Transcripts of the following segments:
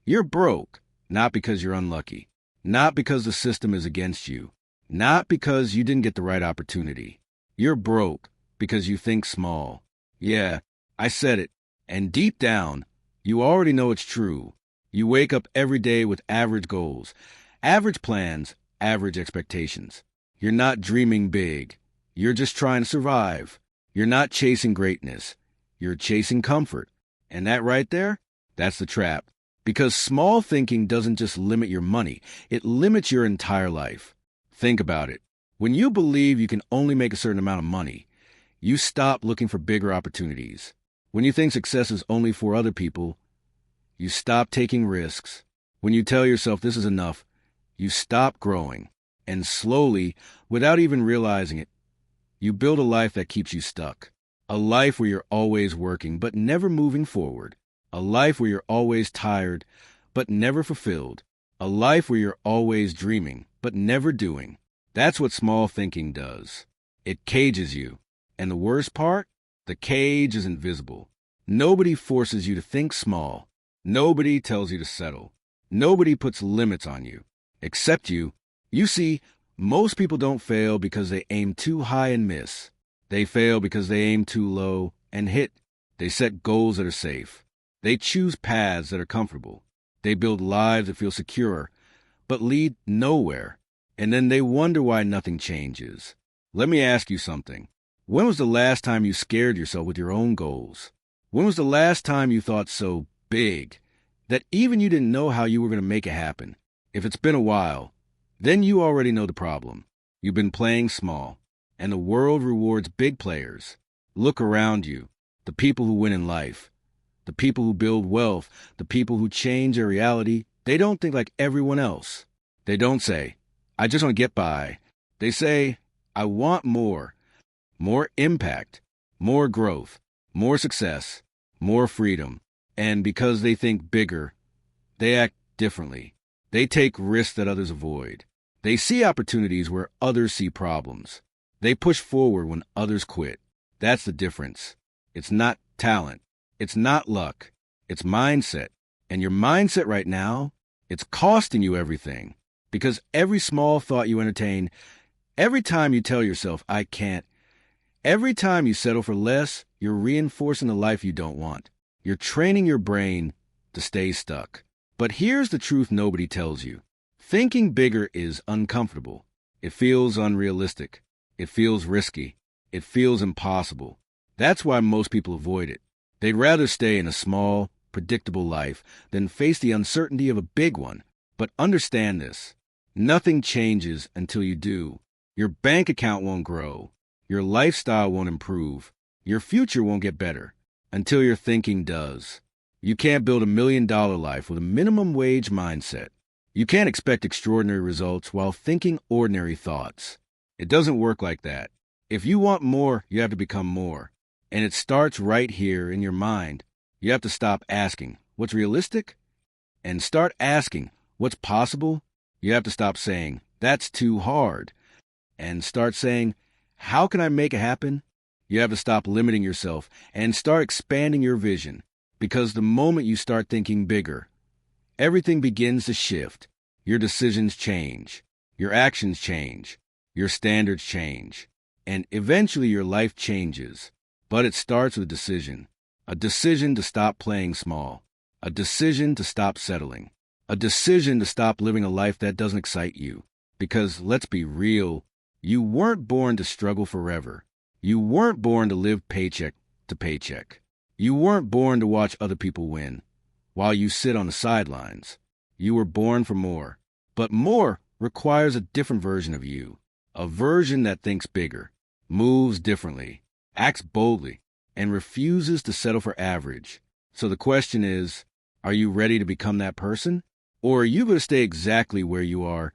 You're broke, not because you're unlucky, not because the system is against you, not because you didn't get the right opportunity. You're broke because you think small. Yeah, I said it. And deep down, you already know it's true. You wake up every day with average goals, average plans, average expectations. You're not dreaming big. You're just trying to survive. You're not chasing greatness. You're chasing comfort. And that right there, that's the trap. Because small thinking doesn't just limit your money, it limits your entire life. Think about it. When you believe you can only make a certain amount of money, you stop looking for bigger opportunities. When you think success is only for other people, you stop taking risks. When you tell yourself this is enough, you stop growing. And slowly, without even realizing it, you build a life that keeps you stuck. A life where you're always working but never moving forward. A life where you're always tired but never fulfilled. A life where you're always dreaming but never doing. That's what small thinking does. It cages you. And the worst part? The cage is invisible. Nobody forces you to think small. Nobody tells you to settle. Nobody puts limits on you. Except you. You see, most people don't fail because they aim too high and miss. They fail because they aim too low and hit. They set goals that are safe. They choose paths that are comfortable. They build lives that feel secure, but lead nowhere. And then they wonder why nothing changes. Let me ask you something. When was the last time you scared yourself with your own goals? When was the last time you thought so big that even you didn't know how you were going to make it happen? If it's been a while, then you already know the problem. You've been playing small, and the world rewards big players. Look around you, the people who win in life, the people who build wealth, the people who change their reality. They don't think like everyone else. They don't say, I just want to get by. They say, I want more impact, more growth, more success, more freedom. And because they think bigger, they act differently. They take risks that others avoid. They see opportunities where others see problems. They push forward when others quit. That's the difference. It's not talent. It's not luck. It's mindset. And your mindset right now, it's costing you everything. Because every small thought you entertain, every time you tell yourself, I can't, every time you settle for less, you're reinforcing the life you don't want. You're training your brain to stay stuck. But here's the truth nobody tells you. Thinking bigger is uncomfortable. It feels unrealistic. It feels risky. It feels impossible. That's why most people avoid it. They'd rather stay in a small, predictable life than face the uncertainty of a big one. But understand this. Nothing changes until you do. Your bank account won't grow. Your lifestyle won't improve. Your future won't get better until your thinking does. You can't build $1 million life with a minimum wage mindset. You can't expect extraordinary results while thinking ordinary thoughts. It doesn't work like that. If you want more, you have to become more. And it starts right here in your mind. You have to stop asking, what's realistic? And start asking, what's possible? You have to stop saying, that's too hard. And start saying, how can I make it happen? You have to stop limiting yourself and start expanding your vision. Because the moment you start thinking bigger, everything begins to shift. Your decisions change. Your actions change. Your standards change. And eventually your life changes. But it starts with a decision to stop playing small, a decision to stop settling, a decision to stop living a life that doesn't excite you. Because let's be real, you weren't born to struggle forever. You weren't born to live paycheck to paycheck. You weren't born to watch other people win while you sit on the sidelines. You were born for more. But more requires a different version of you, a version that thinks bigger, moves differently, acts boldly, and refuses to settle for average. So the question is, are you ready to become that person? Or are you going to stay exactly where you are,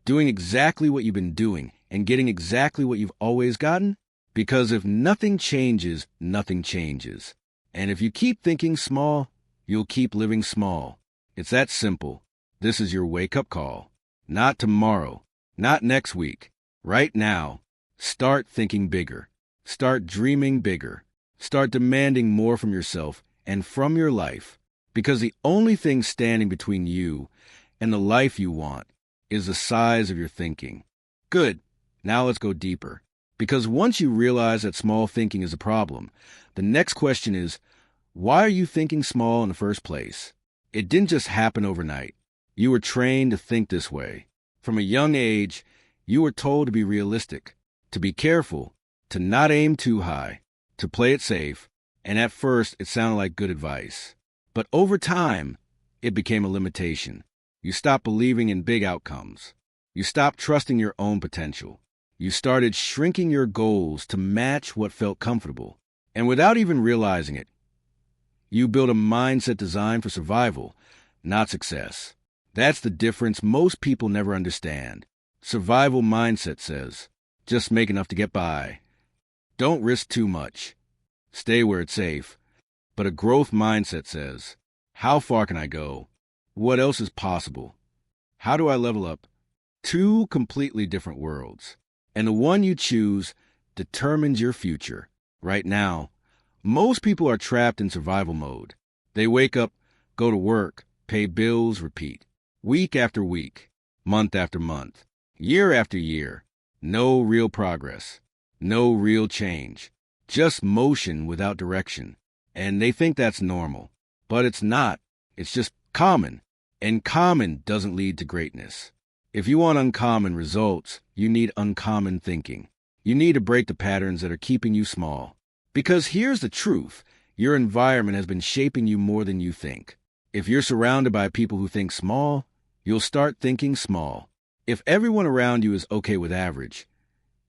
doing exactly what you've been doing, and getting exactly what you've always gotten? Because if nothing changes, nothing changes. And if you keep thinking small, you'll keep living small. It's that simple. This is your wake-up call. Not tomorrow, not next week. Right now, start thinking bigger. Start dreaming bigger. Start demanding more from yourself and from your life. Because the only thing standing between you and the life you want is the size of your thinking. Good. Now let's go deeper. Because once you realize that small thinking is a problem, the next question is, why are you thinking small in the first place? It didn't just happen overnight. You were trained to think this way. From a young age, you were told to be realistic, to be careful, to not aim too high, to play it safe, and at first it sounded like good advice. But over time, it became a limitation. You stopped believing in big outcomes. You stopped trusting your own potential. You started shrinking your goals to match what felt comfortable. And without even realizing it, you built a mindset designed for survival, not success. That's the difference most people never understand. Survival mindset says, just make enough to get by. Don't risk too much. Stay where it's safe. But a growth mindset says, how far can I go? What else is possible? How do I level up? Two completely different worlds. And the one you choose determines your future. Right now, most people are trapped in survival mode. They wake up, go to work, pay bills, repeat. Week after week, month after month, year after year. No real progress. No real change. Just motion without direction. And they think that's normal. But it's not. It's just common. And common doesn't lead to greatness. If you want uncommon results, you need uncommon thinking. You need to break the patterns that are keeping you small. Because here's the truth. Your environment has been shaping you more than you think. If you're surrounded by people who think small, you'll start thinking small. If everyone around you is okay with average,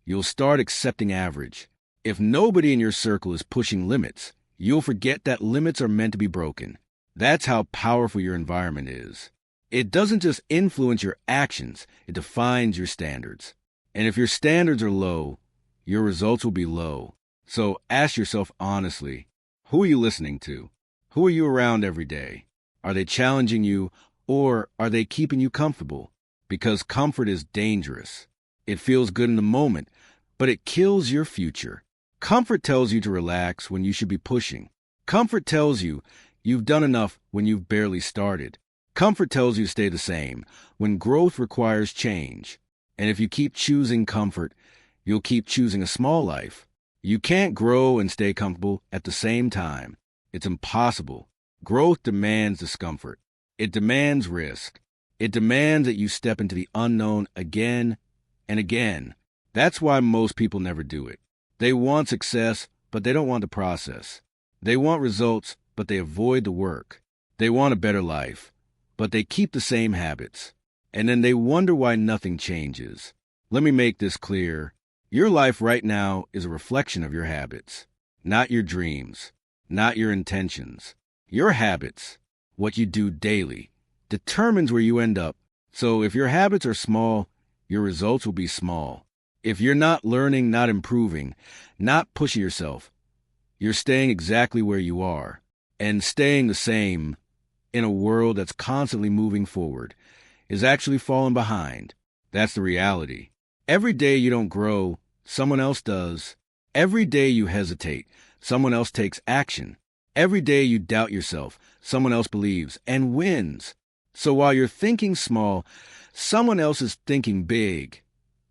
you'll start accepting average. If nobody in your circle is pushing limits, you'll forget that limits are meant to be broken. That's how powerful your environment is. It doesn't just influence your actions, it defines your standards. And if your standards are low, your results will be low. So ask yourself honestly, who are you listening to? Who are you around every day? Are they challenging you, or are they keeping you comfortable? Because comfort is dangerous. It feels good in the moment, but it kills your future. Comfort tells you to relax when you should be pushing. Comfort tells you you've done enough when you've barely started. Comfort tells you to stay the same when growth requires change. And if you keep choosing comfort, you'll keep choosing a small life. You can't grow and stay comfortable at the same time. It's impossible. Growth demands discomfort. It demands risk. It demands that you step into the unknown again and again. That's why most people never do it. They want success, but they don't want the process. They want results, but they avoid the work. They want a better life, but they keep the same habits. And then they wonder why nothing changes. Let me make this clear. Your life right now is a reflection of your habits, not your dreams, not your intentions. Your habits, what you do daily, determines where you end up. So if your habits are small, your results will be small. If you're not learning, not improving, not pushing yourself, you're staying exactly where you are. And staying the same in a world that's constantly moving forward is actually falling behind. That's the reality. Every day you don't grow, someone else does. Every day you hesitate, someone else takes action. Every day you doubt yourself, someone else believes and wins. So while you're thinking small, someone else is thinking big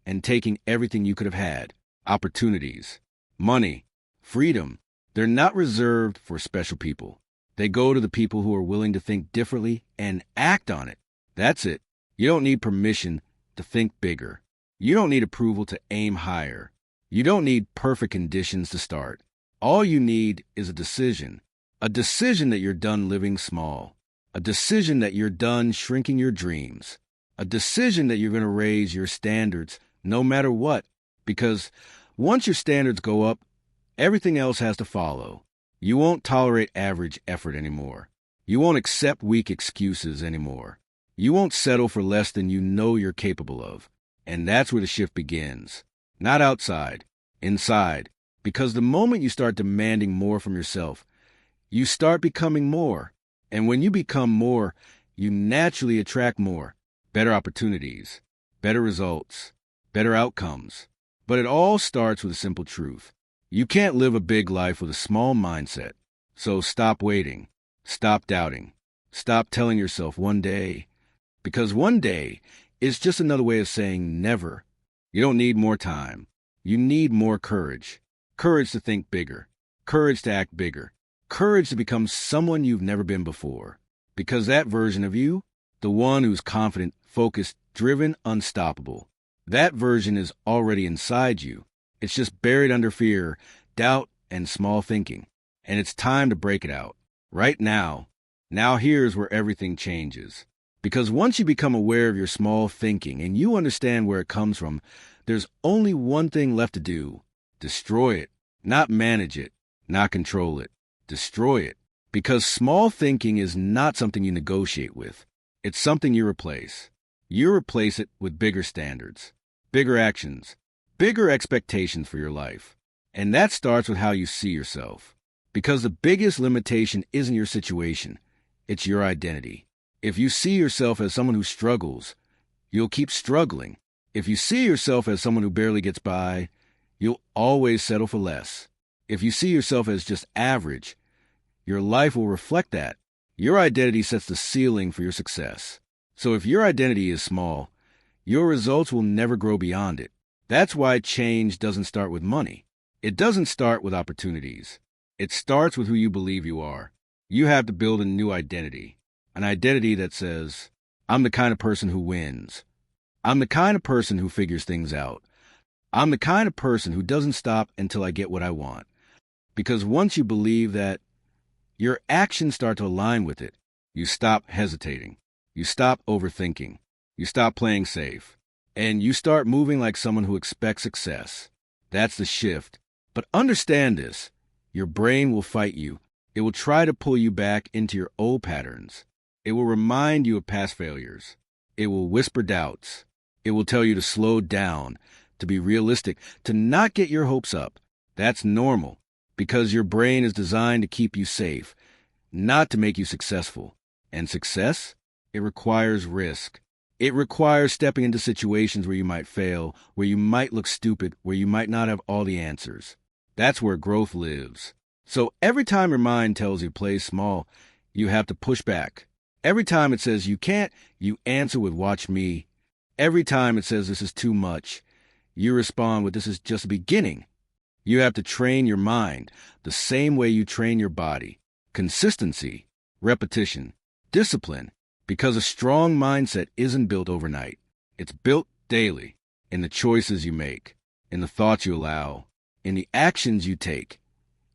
and taking everything you could have had. Opportunities, money, freedom. They're not reserved for special people. They go to the people who are willing to think differently and act on it. That's it. You don't need permission to think bigger. You don't need approval to aim higher. You don't need perfect conditions to start. All you need is a decision that you're done living small, a decision that you're done shrinking your dreams, a decision that you're going to raise your standards no matter what, because once your standards go up, everything else has to follow. You won't tolerate average effort anymore. You won't accept weak excuses anymore. You won't settle for less than you know you're capable of. And that's where the shift begins. Not outside, inside. Because the moment you start demanding more from yourself, you start becoming more. And when you become more, you naturally attract more. Better opportunities, better results, better outcomes. But it all starts with a simple truth. You can't live a big life with a small mindset. So stop waiting. Stop doubting. Stop telling yourself one day, because one day is just another way of saying never. You don't need more time. You need more courage. Courage to think bigger. Courage to act bigger. Courage to become someone you've never been before. Because that version of you, the one who's confident, focused, driven, unstoppable, that version is already inside you. It's just buried under fear, doubt, and small thinking. And it's time to break it out. Right now. Now here's where everything changes. Because once you become aware of your small thinking and you understand where it comes from, there's only one thing left to do. Destroy it. Not manage it. Not control it. Destroy it. Because small thinking is not something you negotiate with. It's something you replace. You replace it with bigger standards, bigger actions, bigger expectations for your life. And that starts with how you see yourself. Because the biggest limitation isn't your situation. It's your identity. If you see yourself as someone who struggles, you'll keep struggling. If you see yourself as someone who barely gets by, you'll always settle for less. If you see yourself as just average, your life will reflect that. Your identity sets the ceiling for your success. So if your identity is small, your results will never grow beyond it. That's why change doesn't start with money. It doesn't start with opportunities. It starts with who you believe you are. You have to build a new identity. An identity that says, I'm the kind of person who wins. I'm the kind of person who figures things out. I'm the kind of person who doesn't stop until I get what I want. Because once you believe that, your actions start to align with it. You stop hesitating. You stop overthinking. You stop playing safe. And you start moving like someone who expects success. That's the shift. But understand this. Your brain will fight you. It will try to pull you back into your old patterns. It will remind you of past failures. It will whisper doubts. It will tell you to slow down, to be realistic, to not get your hopes up. That's normal, because your brain is designed to keep you safe, not to make you successful. And success? It requires risk. It requires stepping into situations where you might fail, where you might look stupid, where you might not have all the answers. That's where growth lives. So every time your mind tells you play small, you have to push back. Every time it says you can't, you answer with watch me. Every time it says this is too much, you respond with this is just the beginning. You have to train your mind the same way you train your body. Consistency, repetition, discipline, because a strong mindset isn't built overnight. It's built daily in the choices you make, in the thoughts you allow, in the actions you take,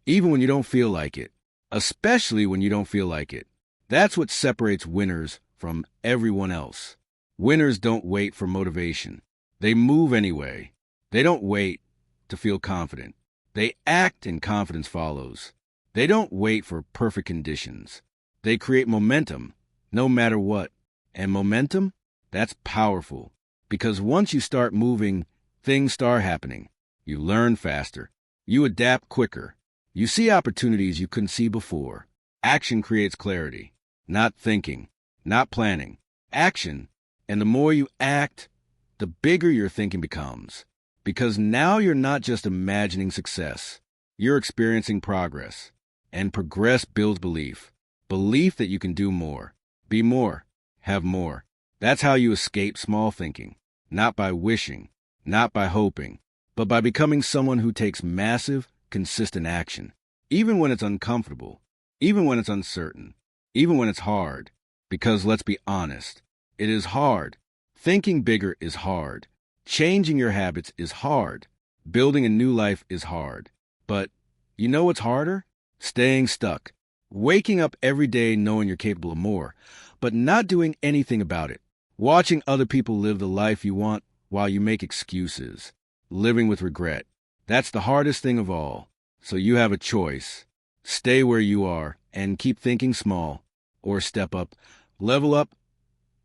even when you don't feel like it, especially when you don't feel like it. That's what separates winners from everyone else. Winners don't wait for motivation. They move anyway. They don't wait to feel confident. They act and confidence follows. They don't wait for perfect conditions. They create momentum, no matter what. And momentum, that's powerful. Because once you start moving, things start happening. You learn faster. You adapt quicker. You see opportunities you couldn't see before. Action creates clarity. Not thinking, not planning. Action. And the more you act, the bigger your thinking becomes. Because now you're not just imagining success. You're experiencing progress. And progress builds belief. Belief that you can do more, be more, have more. That's how you escape small thinking. Not by wishing, not by hoping, but by becoming someone who takes massive, consistent action. Even when it's uncomfortable, even when it's uncertain, even when it's hard. Because let's be honest, it is hard. Thinking bigger is hard. Changing your habits is hard. Building a new life is hard. But you know what's harder? Staying stuck. Waking up every day knowing you're capable of more, but not doing anything about it. Watching other people live the life you want while you make excuses. Living with regret. That's the hardest thing of all. So you have a choice. Stay where you are and keep thinking small, or step up, level up,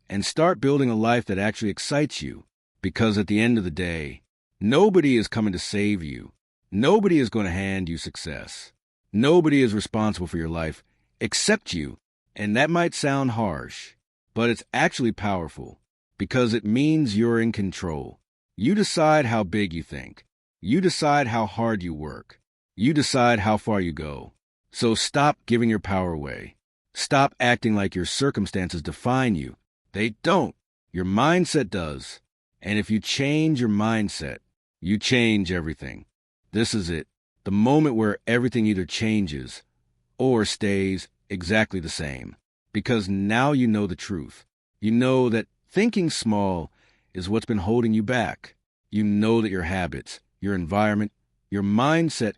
and start building a life that actually excites you. Because at the end of the day, nobody is coming to save you. Nobody is going to hand you success. Nobody is responsible for your life except you. And that might sound harsh, but it's actually powerful because it means you're in control. You decide how big you think. You decide how hard you work. You decide how far you go. So stop giving your power away. Stop acting like your circumstances define you. They don't. Your mindset does. And if you change your mindset, you change everything. This is it. The moment where everything either changes or stays exactly the same. Because now you know the truth. You know that thinking small is what's been holding you back. You know that your habits, your environment, your mindset,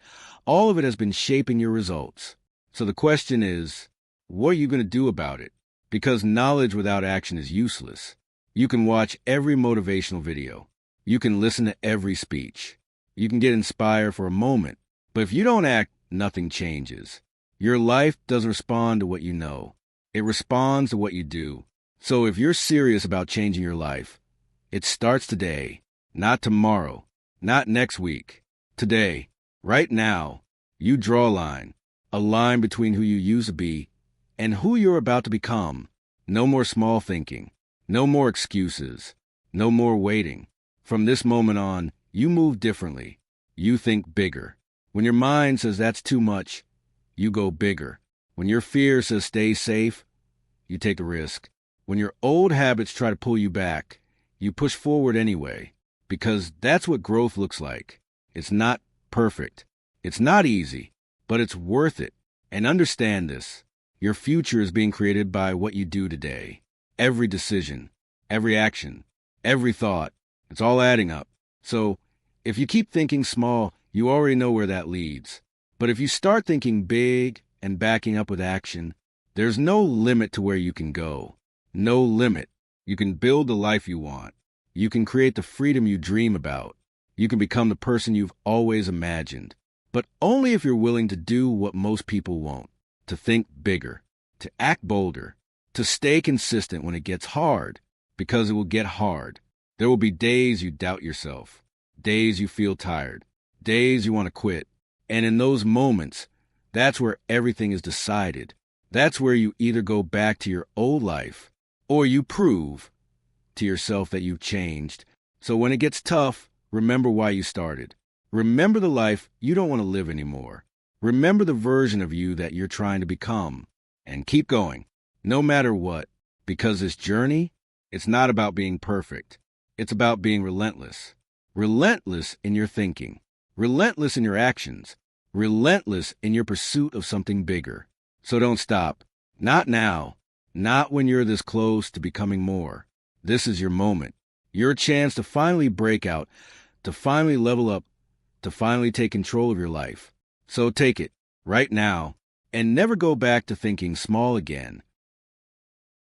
all of it has been shaping your results. So the question is, what are you going to do about it? Because knowledge without action is useless. You can watch every motivational video. You can listen to every speech. You can get inspired for a moment. But if you don't act, nothing changes. Your life doesn't respond to what you know. It responds to what you do. So if you're serious about changing your life, it starts today, not tomorrow, not next week. Today, right now, you draw a line between who you used to be and who you're about to become. No more small thinking, no more excuses, no more waiting. From this moment on, you move differently. You think bigger. When your mind says that's too much, you go bigger. When your fear says stay safe, you take a risk. When your old habits try to pull you back, you push forward anyway, because that's what growth looks like. It's not perfect. It's not easy, but it's worth it. And understand this. Your future is being created by what you do today. Every decision, every action, every thought, it's all adding up. So if you keep thinking small, you already know where that leads. But if you start thinking big and backing up with action, there's no limit to where you can go. No limit. You can build the life you want. You can create the freedom you dream about. You can become the person you've always imagined. But only if you're willing to do what most people won't. To think bigger. To act bolder. To stay consistent when it gets hard. Because it will get hard. There will be days you doubt yourself. Days you feel tired. Days you want to quit. And in those moments, that's where everything is decided. That's where you either go back to your old life or you prove to yourself that you've changed. So when it gets tough, remember why you started. Remember the life you don't want to live anymore. Remember the version of you that you're trying to become. And keep going, no matter what. Because this journey, it's not about being perfect. It's about being relentless. Relentless in your thinking. Relentless in your actions. Relentless in your pursuit of something bigger. So don't stop. Not now. Not when you're this close to becoming more. This is your moment. Your chance to finally break out, to finally level up, to finally take control of your life. So take it, right now, and never go back to thinking small again.